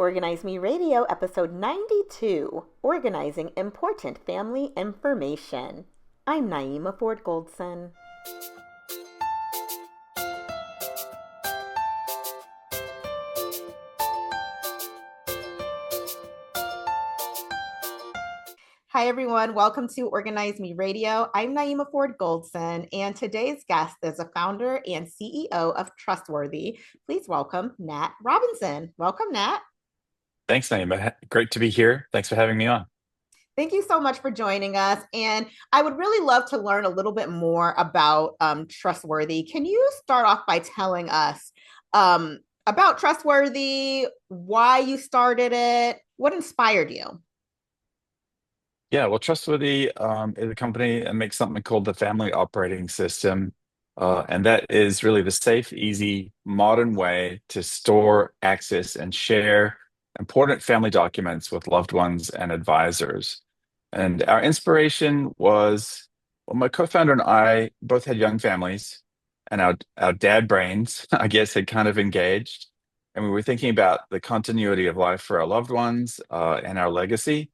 Organize Me Radio, episode 92, Organizing Important Family Information. I'm Naeemah Ford Goldson. Hi, everyone. Welcome to Organize Me Radio. I'm Naeemah Ford Goldson, and today's guest is a founder and CEO of Trustworthy. Please welcome Nat Robinson. Welcome, Nat. Thanks, Naeemah. Great to be here. Thanks for having me on. Thank you so much for joining us. And I would really love to learn a little bit more about Trustworthy. Can you start off by telling us about Trustworthy, why you started it, what inspired you? Yeah, well, Trustworthy is a company that makes something called the Family Operating System. And that is really the safe, easy, modern way to store, access, and share important family documents with loved ones and advisors. And our inspiration was, well, my co-founder and I both had young families, and our dad brains, I guess, had kind of engaged. And we were thinking about the continuity of life for our loved ones and our legacy.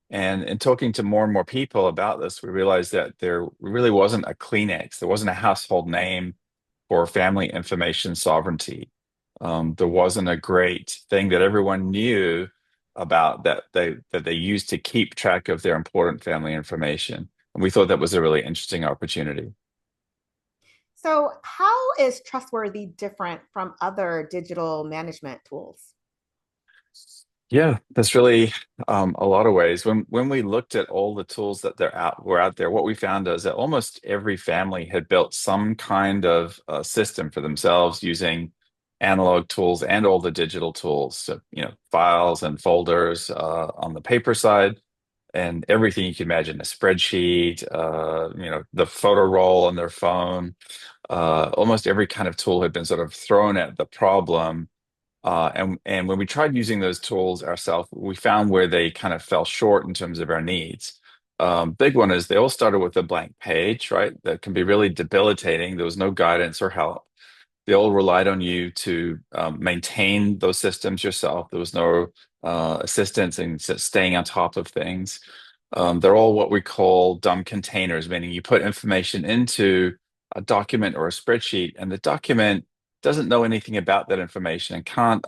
And in talking to more and more people about this, we realized that there really wasn't a Kleenex, there wasn't a household name for family information sovereignty. There wasn't a great thing that everyone knew about that they used to keep track of their important family information. And we thought that was a really interesting opportunity. So, how is Trustworthy different from other digital management tools? Yeah, that's really a lot of ways. When we looked at all the tools that were out there, what we found is that almost every family had built some kind of system for themselves using analog tools and all the digital tools. So, files and folders on the paper side, and everything you can imagine, a spreadsheet, the photo roll on their phone. Almost every kind of tool had been sort of thrown at the problem and when we tried using those tools ourselves, we found where they kind of fell short in terms of our needs. Big one is they all started with a blank page, right? That can be really debilitating. There was no guidance or help. They all relied on you to maintain those systems yourself. There was no assistance in staying on top of things. They're all what we call dumb containers, meaning you put information into a document or a spreadsheet, and the document doesn't know anything about that information and can't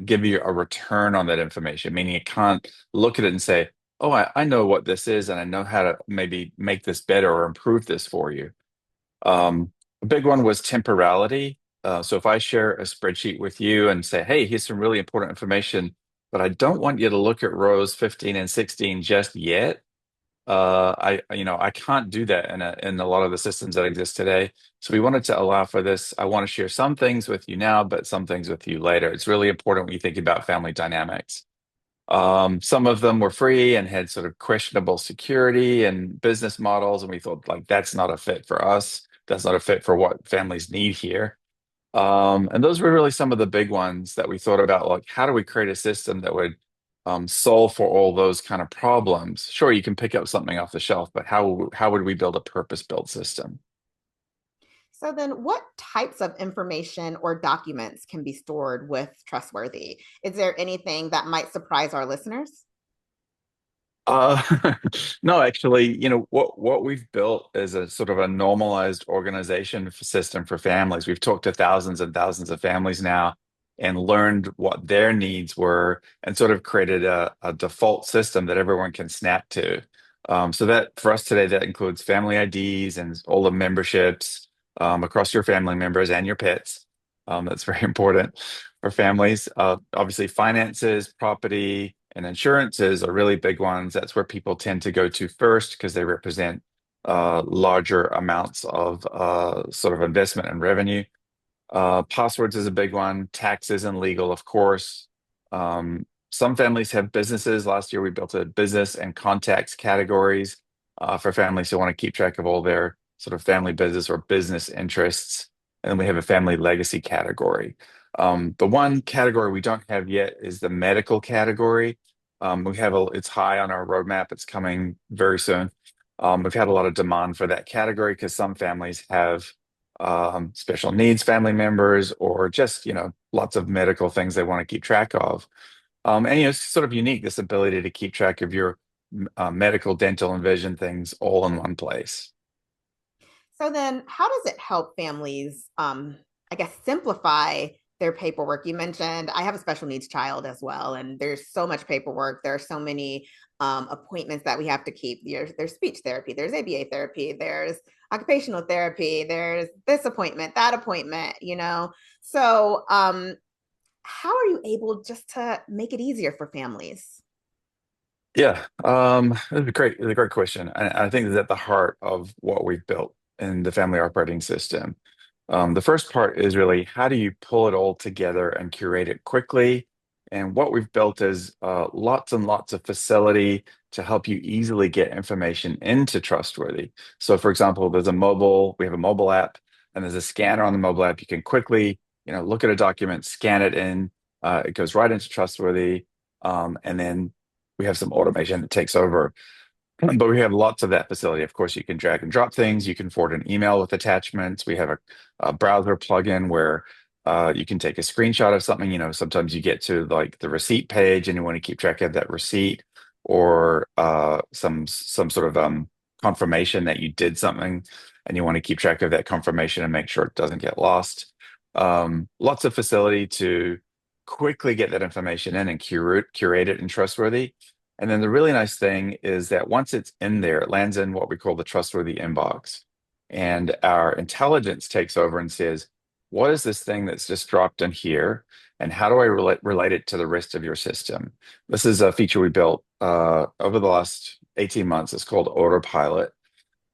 give you a return on that information, meaning it can't look at it and say, oh, I know what this is, and I know how to maybe make this better or improve this for you. A big one was temporality. So if I share a spreadsheet with you and say, hey, here's some really important information, but I don't want you to look at rows 15 and 16 just yet. I can't do that in a lot of the systems that exist today. So we wanted to allow for this. I want to share some things with you now, but some things with you later. It's really important when you think about family dynamics. Some of them were free and had sort of questionable security and business models, and we thought like that's not a fit for us. That's not a fit for what families need here. And those were really some of the big ones that we thought about, like how do we create a system that would solve for all those kind of problems? Sure, you can pick up something off the shelf, but how would we build a purpose-built system? So, then what types of information or documents can be stored with Trustworthy? Is there anything that might surprise our listeners? Uh, no, actually, what we've built is a sort of a normalized organization system for families. We've talked to thousands and thousands of families now and learned what their needs were and sort of created a default system that everyone can snap to. So that for us today, that includes family IDs and all the memberships across your family members and your pets. That's very important for families. Obviously, finances, property, and insurances are really big ones. That's where people tend to go to first because they represent larger amounts of sort of investment and revenue. Passwords is a big one, taxes and legal, of course. Some families have businesses. Last year, we built a business and contacts categories for families who want to keep track of all their sort of family business or business interests. And then we have a family legacy category. The one category we don't have yet is the medical category. It's high on our roadmap. It's coming very soon. We've had a lot of demand for that category because some families have special needs family members, or just, lots of medical things they want to keep track of. And, it's sort of unique, this ability to keep track of your medical, dental, and vision things all in one place. So then how does it help families, I guess, simplify their paperwork? You mentioned I have a special needs child as well, and there's so much paperwork. There are so many appointments that we have to keep. There's speech therapy, there's ABA therapy, there's occupational therapy, there's this appointment, that appointment, So how are you able just to make it easier for families? Yeah, that's a great question. And I think it's at the heart of what we've built in the family operating system. The first part is really how do you pull it all together and curate it quickly? And what we've built is lots and lots of facility to help you easily get information into Trustworthy. So, for example, we have a mobile app, and there's a scanner on the mobile app. You can quickly, look at a document, scan it in. It goes right into Trustworthy, and then we have some automation that takes over. But we have lots of that facility. Of course, you can drag and drop things. You can forward an email with attachments. We have a browser plugin where you can take a screenshot of something. Sometimes you get to like the receipt page and you want to keep track of that receipt, or some sort of confirmation that you did something, and you want to keep track of that confirmation and make sure it doesn't get lost. Lots of facility to quickly get that information in and curate it in Trustworthy. And then the really nice thing is that once it's in there, it lands in what we call the Trustworthy inbox. And our intelligence takes over and says, what is this thing that's just dropped in here? And how do I relate it to the rest of your system? This is a feature we built over the last 18 months. It's called Autopilot.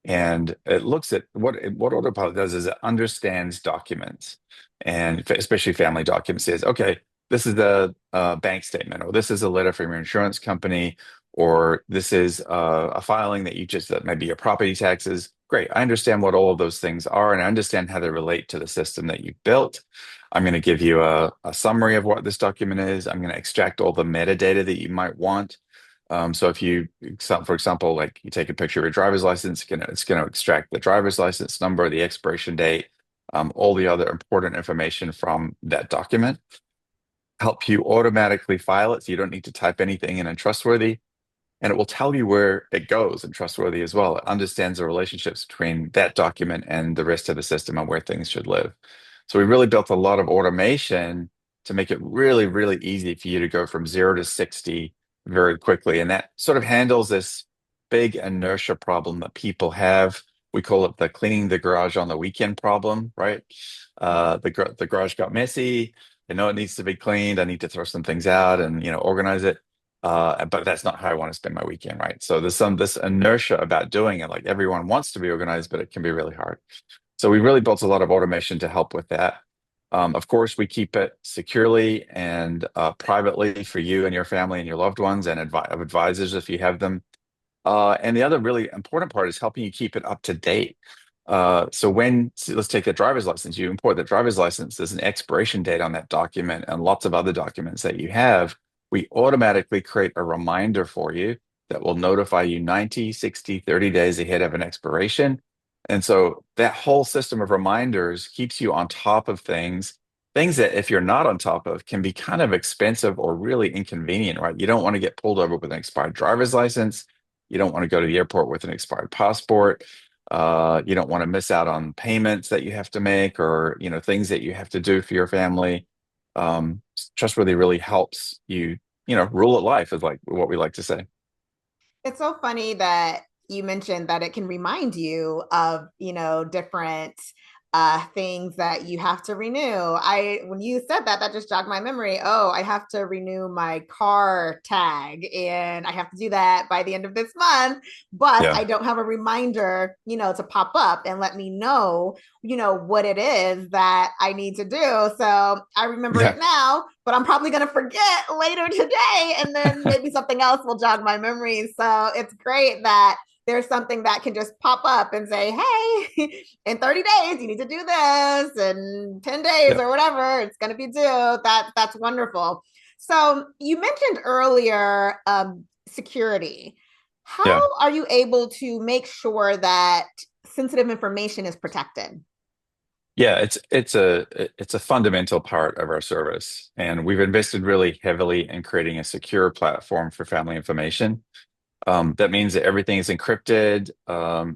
And it looks at what Autopilot does is it understands documents, and especially family documents. Says, okay, this is the bank statement, or this is a letter from your insurance company, or this is a filing that may be your property taxes. Great, I understand what all of those things are, and I understand how they relate to the system that you built. I'm going to give you a summary of what this document is. I'm going to extract all the metadata that you might want. So if for example, like you take a picture of your driver's license, it's going to extract the driver's license number, the expiration date, all the other important information from that document, help you automatically file it so you don't need to type anything in Trustworthy. And it will tell you where it goes in Trustworthy as well. It understands the relationships between that document and the rest of the system and where things should live. So we really built a lot of automation to make it really, really easy for you to go from 0 to 60 very quickly. And that sort of handles this big inertia problem that people have. We call it the cleaning the garage on the weekend problem, right? The garage got messy. I know it needs to be cleaned. I need to throw some things out and, organize it. But that's not how I want to spend my weekend, right? So there's this inertia about doing it. Like everyone wants to be organized, but it can be really hard. So we really built a lot of automation to help with that. Of course, we keep it securely and privately for you and your family and your loved ones, and advisors if you have them. And the other really important part is helping you keep it up to date. Let's take the driver's license. You import the driver's license, there's an expiration date on that document and lots of other documents that you have. We automatically create a reminder for you that will notify you 90, 60, 30 days ahead of an expiration. And so that whole system of reminders keeps you on top of things that if you're not on top of can be kind of expensive or really inconvenient, right? You don't want to get pulled over with an expired driver's license. You don't want to go to the airport with an expired passport. You don't want to miss out on payments that you have to make, or things that you have to do for your family. Trustworthy really helps you, rule at life is like what we like to say. It's so funny that you mentioned that it can remind you of, different things that you have to renew. When you said that, that just jogged my memory. Oh, I have to renew my car tag, and I have to do that by the end of this month. But Yeah, I don't have a reminder, to pop up and let me know, what it is that I need to do. So I remember yeah, it now, but I'm probably going to forget later today, and then maybe something else will jog my memory. So it's great that there's something that can just pop up and say, hey, in 30 days, you need to do this, and 10 days yeah, or whatever, it's going to be due. That's wonderful. So you mentioned earlier security. yeah. How are you able to make sure that sensitive information is protected? Yeah, it's a fundamental part of our service, and we've invested really heavily in creating a secure platform for family information. That means that everything is encrypted.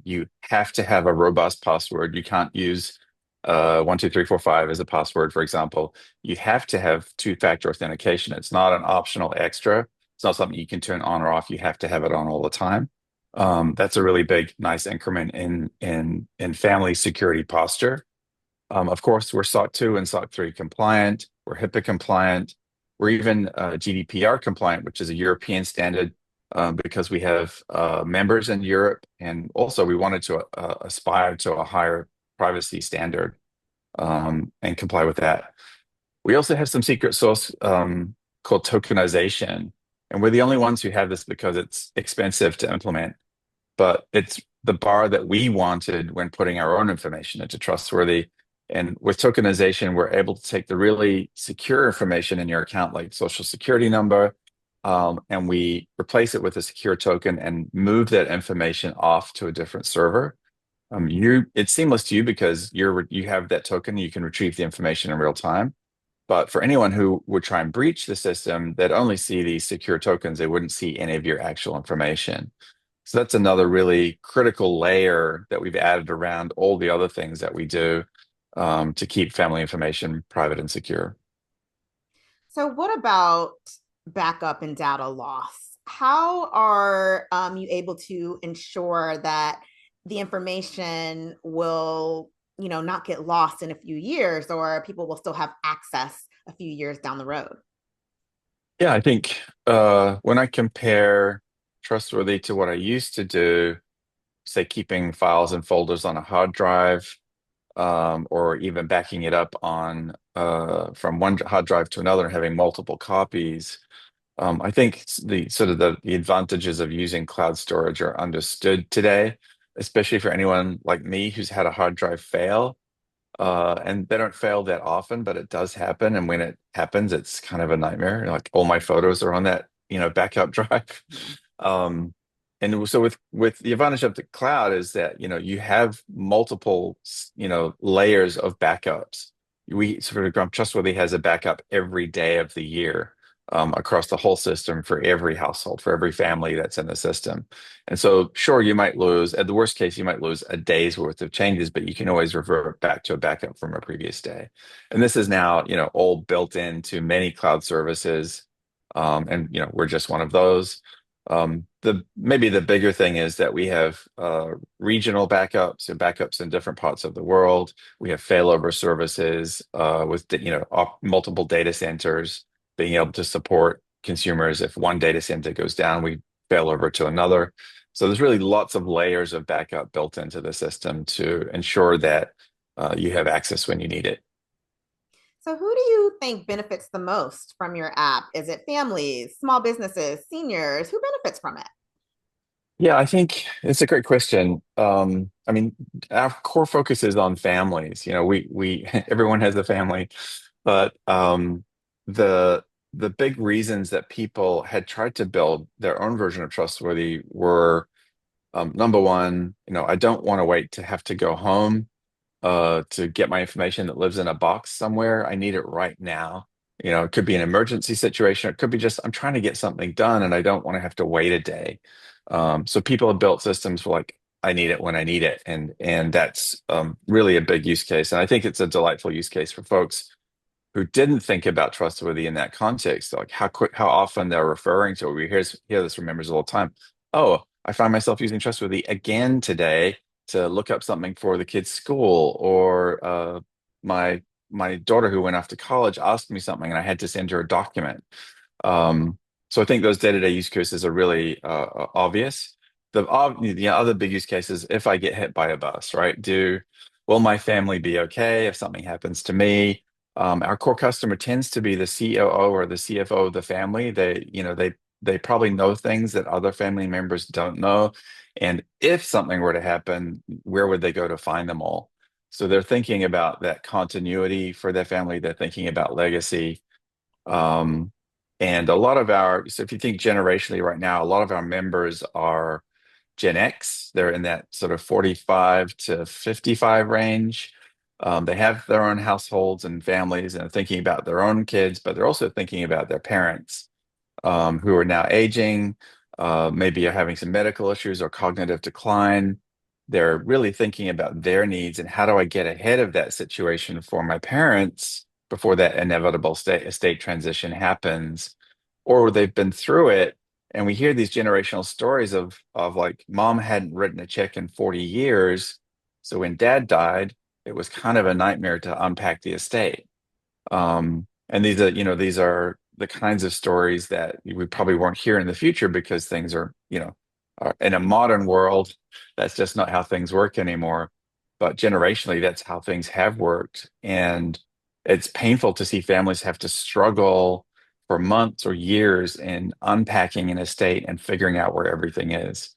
You have to have a robust password. You can't use 12345 as a password, for example. You have to have two-factor authentication. It's not an optional extra. It's not something you can turn on or off. You have to have it on all the time. That's a really big, nice increment in family security posture. Of course, we're SOC 2 and SOC 3 compliant. We're HIPAA compliant. We're even GDPR compliant, which is a European standard because we have members in Europe. And also, we wanted to aspire to a higher privacy standard and comply with that. We also have some secret sauce called tokenization. And we're the only ones who have this because it's expensive to implement, but it's the bar that we wanted when putting our own information into Trustworthy. And with tokenization, we're able to take the really secure information in your account, like social security number, and we replace it with a secure token and move that information off to a different server. It's seamless to you because you have that token, you can retrieve the information in real time. But for anyone who would try and breach the system, they'd only see these secure tokens. They wouldn't see any of your actual information. So that's another really critical layer that we've added around all the other things that we do to keep family information private and secure. So, what about backup and data loss? How are you able to ensure that the information will, not get lost in a few years, or people will still have access a few years down the road? Yeah, I think when I compare Trustworthy to what I used to do, say keeping files and folders on a hard drive, or even backing it up on from one hard drive to another and having multiple copies. I think the sort of the advantages of using cloud storage are understood today, especially for anyone like me who's had a hard drive fail. And they don't fail that often, but it does happen. And when it happens, it's kind of a nightmare. Like all my photos are on that, backup drive. Um, and so with the advantage of the cloud is that, you have multiple, layers of backups. We sort of Grump Trustworthy has a backup every day of the year. Across the whole system for every household, for every family that's in the system. And so, sure, you might lose, at the worst case, you might lose a day's worth of changes, but you can always revert back to a backup from a previous day. And this is now, all built into many cloud services. And, we're just one of those. The maybe the bigger thing is that we have regional backups and backups in different parts of the world. We have failover services with, multiple data centers being able to support consumers. If one data center goes down, we fail over to another. So there's really lots of layers of backup built into the system to ensure that you have access when you need it. So, who do you think benefits the most from your app? Is it families, small businesses, seniors? Who benefits from it? Yeah, I think it's a great question. I mean, our core focus is on families. We everyone has a family, but the the big reasons that people had tried to build their own version of Trustworthy were number one, I don't want to wait to have to go home to get my information that lives in a box somewhere. I need it right now. It could be an emergency situation. It could be just I'm trying to get something done and I don't want to have to wait a day. So people have built systems for like I need it when I need it, and that's really a big use case. And I think it's a delightful use case for folks who didn't think about trustworthy in that context, like how often they're referring to it. Hear this from members all the time. Oh, I find myself using trustworthy again today to look up something for the kids' school, or my my daughter who went off to college asked me something and I had to send her a document. So I think those day-to-day use cases are really obvious. The other big use case is if I get hit by a bus, right? Will my family be okay if something happens to me? Our core customer tends to be the COO or the CFO of the family. They probably know things that other family members don't know. And if something were to happen, where would they go to find them all? So they're thinking about that continuity for their family. They're thinking about legacy. Um, and so if you think generationally right now, a lot of our members are Gen X. They're in that sort of 45 to 55 range. They have their own households and families and are thinking about their own kids, but they're also thinking about their parents who are now aging, maybe are having some medical issues or cognitive decline. They're really thinking about their needs and how do I get ahead of that situation for my parents before that inevitable estate transition happens, or they've been through it. And we hear these generational stories of like mom hadn't written a check in 40 years. So when dad died, it was kind of a nightmare to unpack the estate. And these are the kinds of stories that we probably won't hear in the future because things are in a modern world, that's just not how things work anymore. But generationally, that's how things have worked. And it's painful to see families have to struggle for months or years in unpacking an estate and figuring out where everything is.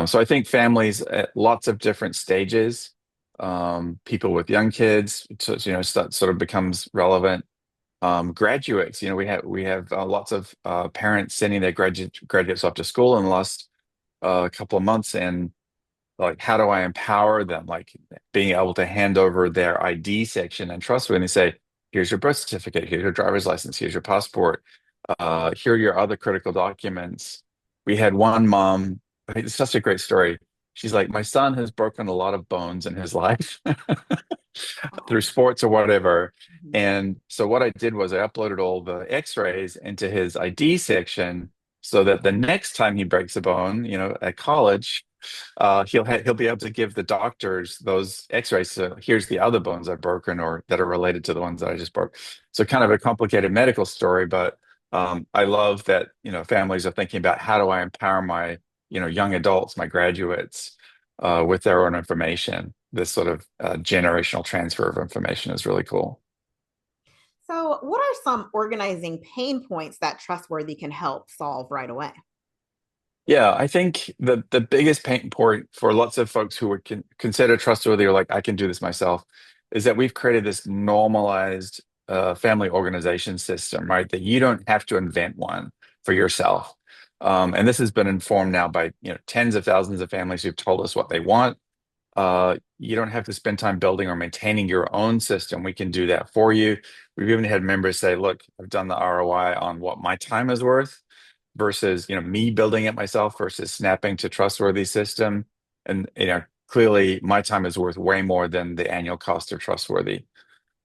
So I think families at lots of different stages, people with young kids, sort of becomes relevant. Graduates, we have lots of parents sending their graduates off to school in the last couple of months, and like, how do I empower them? Like being able to hand over their ID section and trust me, and they say, "Here's your birth certificate, here's your driver's license, here's your passport, here are your other critical documents." We had one mom, it's such a great story. She's like, "My son has broken a lot of bones in his life." through Oh. sports or whatever. Mhm. And so what I did was I uploaded all the x-rays into his ID section so that the next time he breaks a bone, at college, he'll be able to give the doctors those x-rays. So here's the other bones I've broken or that are related to the ones that I just broke. So kind of a complicated medical story, but I love that, families are thinking about how do I empower my, young adults, my graduates, with their own information. This sort of generational transfer of information is really cool. So, what are some organizing pain points that Trustworthy can help solve right away? Yeah, I think the biggest pain point for lots of folks who would consider trustworthy or like I can do this myself is that we've created this normalized family organization system, right? That you don't have to invent one for yourself. And this has been informed now by tens of thousands of families who've told us what they want. You don't have to spend time building or maintaining your own system. We can do that for you. We've even had members say, "Look, I've done the ROI on what my time is worth versus, me building it myself versus snapping to trustworthy system." And, clearly my time is worth way more than the annual cost of trustworthy.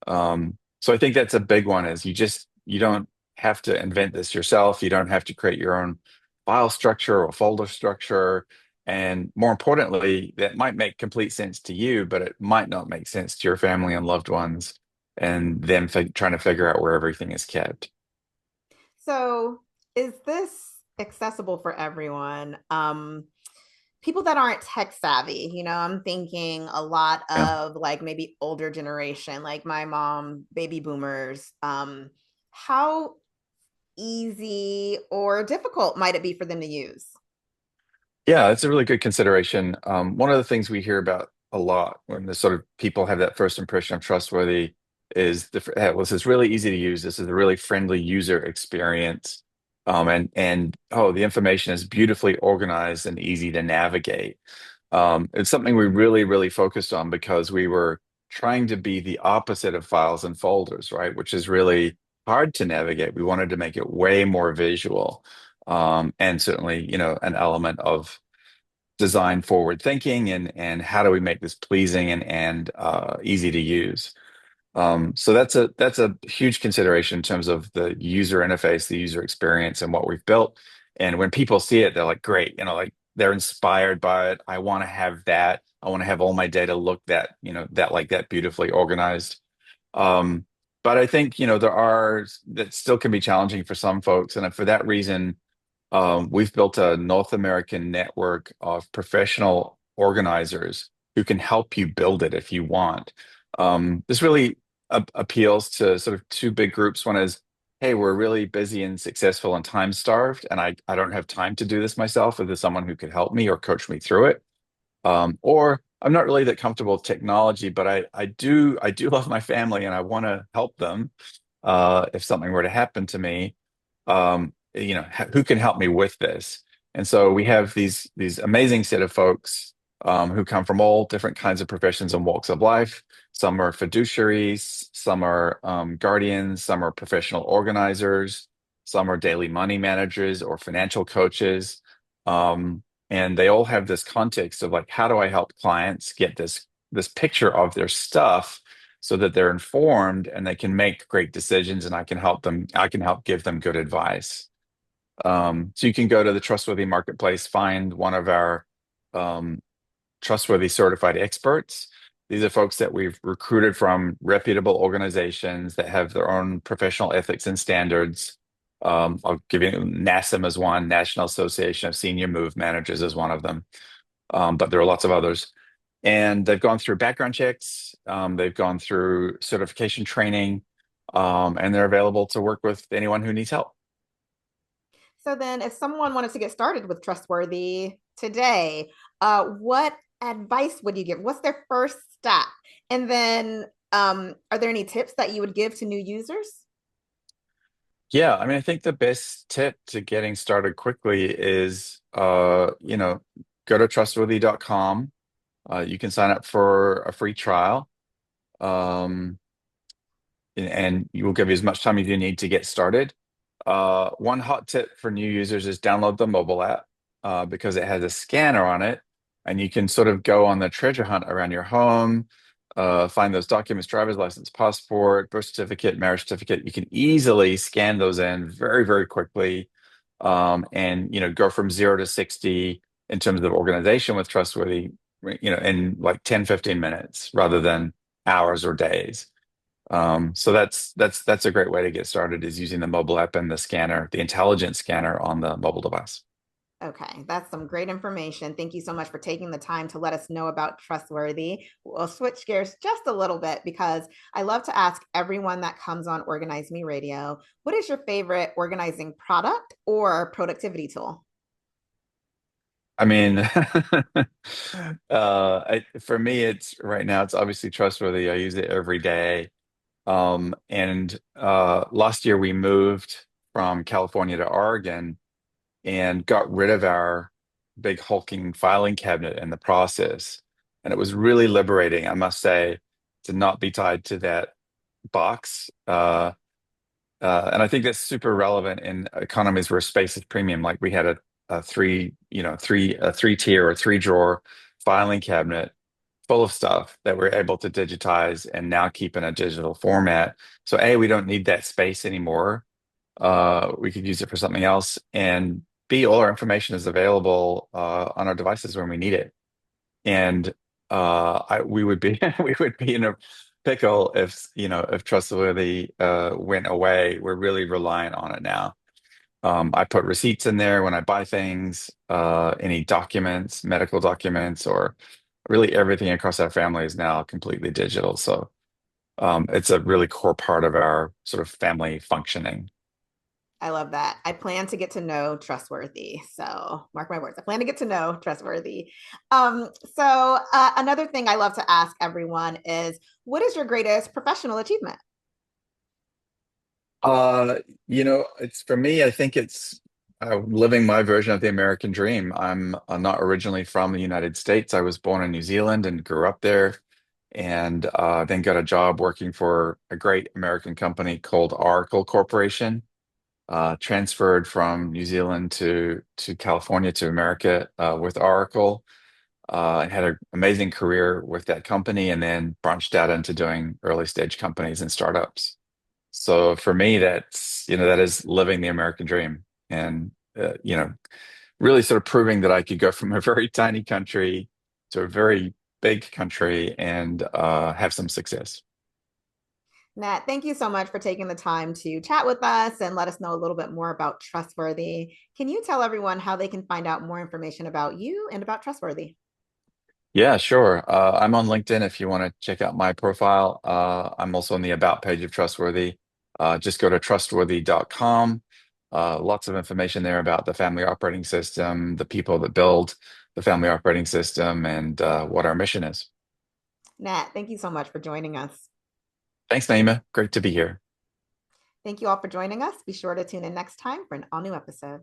So I think that's a big one is you don't have to invent this yourself. You don't have to create your own file structure or folder structure. And more importantly, that might make complete sense to you, but it might not make sense to your family and loved ones, and them trying to figure out where everything is kept. So, is this accessible for everyone? People that aren't tech savvy, I'm thinking a lot Yeah. of like maybe older generation, like my mom, baby boomers. How easy or difficult might it be for them to use? Yeah, it's a really good consideration. One of the things we hear about a lot when the sort of people have that first impression of trustworthy is well, this is really easy to use. This is a really friendly user experience. And oh, the information is beautifully organized and easy to navigate. It's something we really, really focused on because we were trying to be the opposite of files and folders, right? Which is really hard to navigate. We wanted to make it way more visual. And certainly, an element of design forward thinking and how do we make this pleasing and easy to use. So that's a huge consideration in terms of the user interface, the user experience, and what we've built. And when people see it, they're like, "Great!" Like they're inspired by it. I want to have that. I want to have all my data look that beautifully organized. Um, but I think there are that still can be challenging for some folks, and for that reason. We've built a North American network of professional organizers who can help you build it if you want. This really appeals to sort of two big groups. One is, hey, we're really busy and successful and time starved, and I don't have time to do this myself. If there's someone who could help me or coach me through it, or I'm not really that comfortable with technology, but I do love my family and I want to help them if something were to happen to me. Who can help me with this? And so we have these amazing set of folks. who come from all different kinds of professions and walks of life. Some are fiduciaries, some are guardians, some are professional organizers, some are daily money managers or financial coaches. And they all have this context of like, how do I help clients get this picture of their stuff so that they're informed and they can make great decisions and I can help give them good advice. So you can go to the Trustworthy Marketplace, find one of our um, trustworthy certified experts. These are folks that we've recruited from reputable organizations that have their own professional ethics and standards. I'll give you NASM as one, National Association of Senior Move Managers is one of them, but there are lots of others. And they've gone through background checks, they've gone through certification training, and they're available to work with anyone who needs help. So then, if someone wanted to get started with Trustworthy today, what advice would you give? What's their first step? And then, are there any tips that you would give to new users? Yeah, I mean, I think the best tip to getting started quickly is, go to trustworthy.com. You can sign up for a free trial, um, and you will give you as much time as you need to get started. One hot tip for new users is download the mobile app because it has a scanner on it, and you can sort of go on the treasure hunt around your home, find those documents, driver's license, passport, birth certificate, marriage certificate. You can easily scan those in very, very quickly, and go from 0 to 60 in terms of organization with Trustworthy, in like 10, 15 minutes rather than hours or days. So that's a great way to get started is using the mobile app and the scanner, the intelligent scanner on the mobile device. Okay, that's some great information. Thank you so much for taking the time to let us know about Trustworthy. We'll switch gears just a little bit because I love to ask everyone that comes on Organize Me Radio, what is your favorite organizing product or productivity tool? I mean, for me, it's right now, it's obviously Trustworthy. I use it every day. And last year we moved from California to Oregon and got rid of our big hulking filing cabinet in the process. And it was really liberating, I must say, to not be tied to that box. And I think that's super relevant in economies where space is premium. Like we had a three tier or three drawer filing cabinet full of stuff that we're able to digitize and now keep in a digital format. So A, we don't need that space anymore. We could use it for something else. And B, all our information is available on our devices when we need it. And we would be we would be in a pickle if Trustworthy went away. We're really reliant on it now. I put receipts in there when I buy things, any documents, medical documents, or really everything across our family is now completely digital. So it's a really core part of our sort of family functioning. I love that. I plan to get to know Trustworthy. So mark my words. I plan to get to know Trustworthy. Another thing I love to ask everyone is, what is your greatest professional achievement? Uh, it's for me, I think it's living my version of the American dream. I'm not originally from the United States. I was born in New Zealand and grew up there, and then got a job working for a great American company called Oracle Corporation. Transferred from New Zealand to California to America with Oracle. I had an amazing career with that company, and then branched out into doing early stage companies and startups. So for me, that is living the American dream, and really sort of proving that I could go from a very tiny country to a very big country and have some success. Nat, thank you so much for taking the time to chat with us and let us know a little bit more about Trustworthy. Can you tell everyone how they can find out more information about you and about Trustworthy? Yeah, sure. I'm on LinkedIn if you want to check out my profile. I'm also on the About page of Trustworthy. Just go to trustworthy.com. Lots of information there about the family operating system, the people that build the family operating system, and what our mission is. Nat, thank you so much for joining us. Thanks, Naeemah. Great to be here. Thank you all for joining us. Be sure to tune in next time for an all new episode.